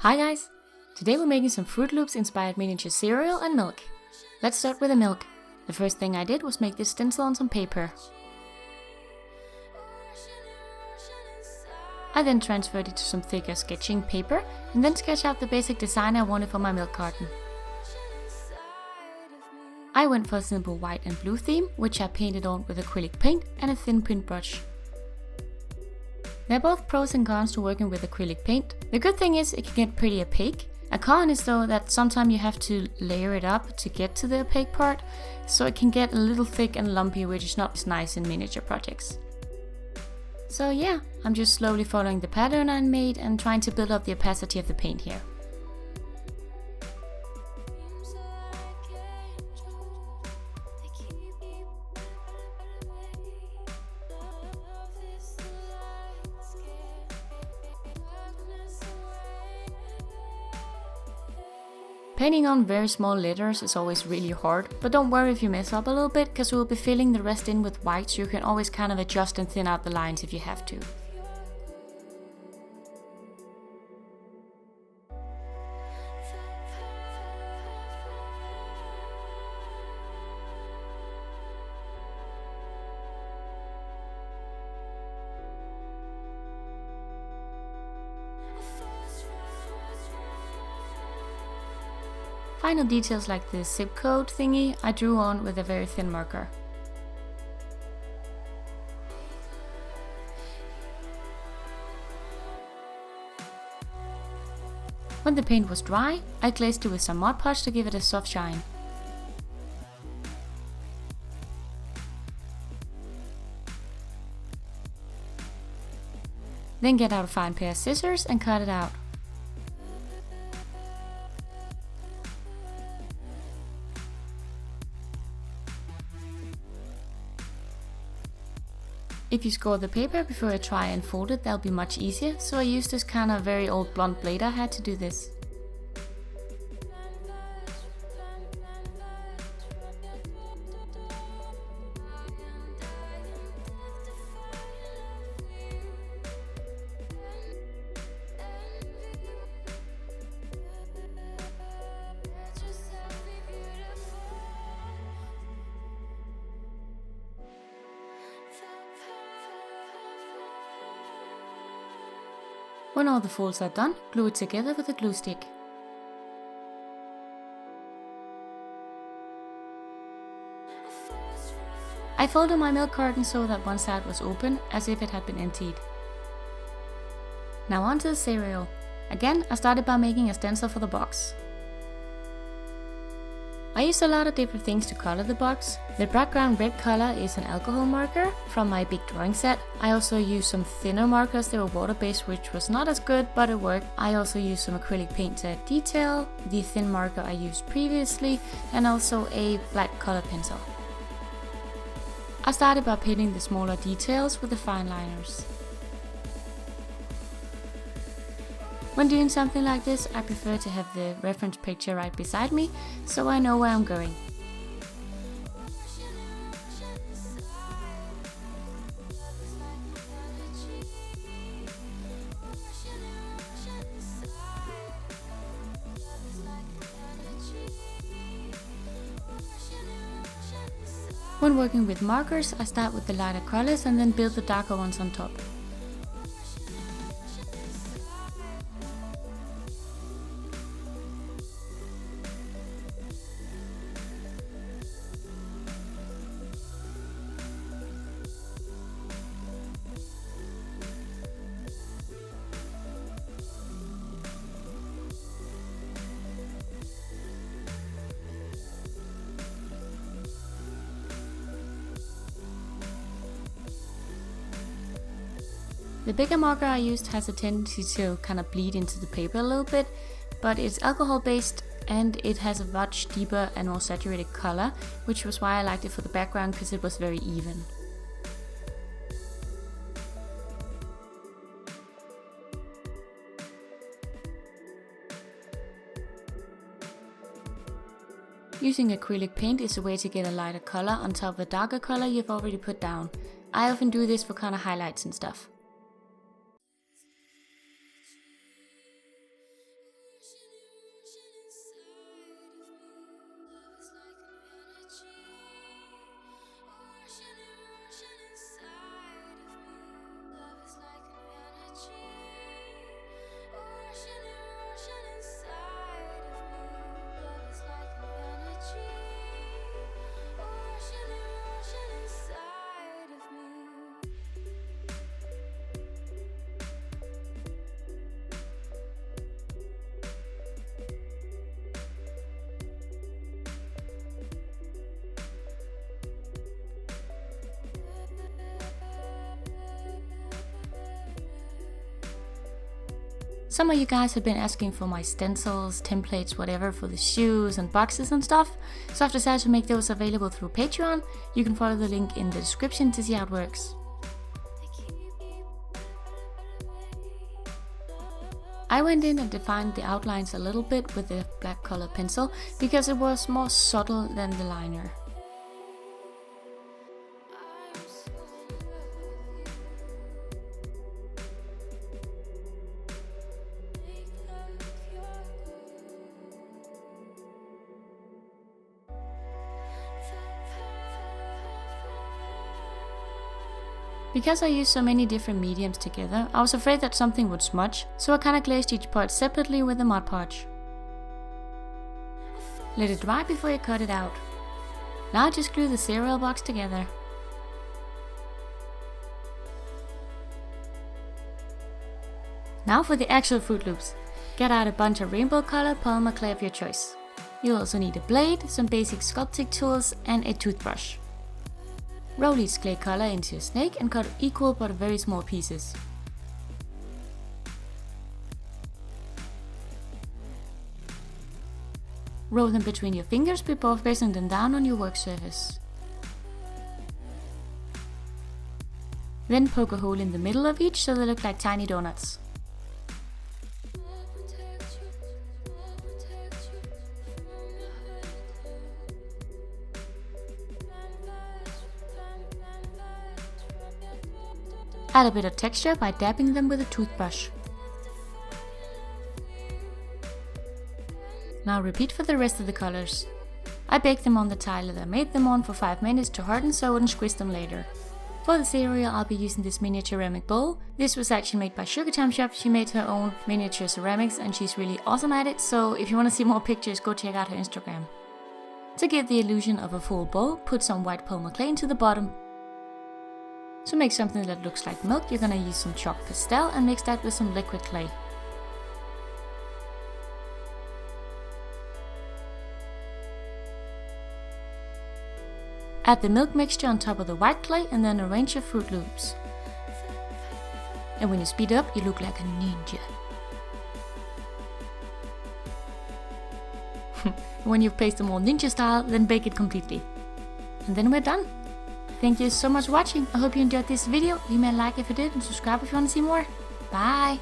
Hi guys! Today we're making some Froot Loops inspired miniature cereal and milk. Let's start with the milk. The first thing I did was make this stencil on some paper. I then transferred it to some thicker sketching paper and then sketched out the basic design I wanted for my milk carton. I went for a simple white and blue theme, which I painted on with acrylic paint and a thin print brush. There are both pros and cons to working with acrylic paint. The good thing is it can get pretty opaque. A con is though that sometimes you have to layer it up to get to the opaque part, so it can get a little thick and lumpy, which is not as nice in miniature projects. So yeah, I'm just slowly following the pattern I made and trying to build up the opacity of the paint here. Painting on very small letters is always really hard, but don't worry if you mess up a little bit, because we'll be filling the rest in with white, so you can always kind of adjust and thin out the lines if you have to. Final details like the zip code thingy I drew on with a very thin marker. When the paint was dry, I glazed it with some Mod Podge to give it a soft shine. Then get out a fine pair of scissors and cut it out. If you score the paper before I try and fold it, that'll be much easier, so I used this kind of very old blunt blade I had to do this. When all the folds are done, glue it together with a glue stick. I folded my milk carton so that one side was open, as if it had been emptied. Now onto the cereal. Again, I started by making a stencil for the box. I used a lot of different things to color the box. The background red color is an alcohol marker from my big drawing set. I also used some thinner markers, they were water based, which was not as good, but it worked. I also used some acrylic paint to add detail, the thin marker I used previously, and also a black color pencil. I started by painting the smaller details with the fineliners. When doing something like this, I prefer to have the reference picture right beside me, so I know where I'm going. When working with markers, I start with the lighter colors and then build the darker ones on top. The bigger marker I used has a tendency to kind of bleed into the paper a little bit, but it's alcohol based and it has a much deeper and more saturated color, which was why I liked it for the background, because it was very even. Using acrylic paint is a way to get a lighter color on top of a darker color you've already put down. I often do this for kind of highlights and stuff. Some of you guys have been asking for my stencils, templates, whatever for the shoes and boxes and stuff, so I've decided to make those available through Patreon. You can follow the link in the description to see how it works. I went in and defined the outlines a little bit with the black color pencil because it was more subtle than the liner. Because I used so many different mediums together, I was afraid that something would smudge, so I kinda glazed each part separately with a Mod Podge. Let it dry before you cut it out. Now just glue the cereal box together. Now for the actual Froot Loops. Get out a bunch of rainbow color polymer clay of your choice. You'll also need a blade, some basic sculpting tools, and a toothbrush. Roll each clay color into a snake and cut equal but very small pieces. Roll them between your fingers before pressing them down on your work surface. Then poke a hole in the middle of each so they look like tiny donuts. Add a bit of texture by dabbing them with a toothbrush. Now repeat for the rest of the colors. I baked them on the tile that I made them on for 5 minutes to harden so I wouldn't squish them later. For the cereal I'll be using this miniature ceramic bowl. This was actually made by Sugartime Shop. She made her own miniature ceramics and she's really awesome at it, so if you want to see more pictures, go check out her Instagram. To give the illusion of a full bowl, put some white polymer clay into the bottom. To make something that looks like milk, you're gonna use some chalk pastel and mix that with some liquid clay. Add the milk mixture on top of the white clay and then arrange your Froot Loops. And when you speed up, you look like a ninja. When you've pasted them all ninja style, then bake it completely. And then we're done. Thank you so much for watching. I hope you enjoyed this video. Leave me a like if you did and subscribe if you want to see more. Bye!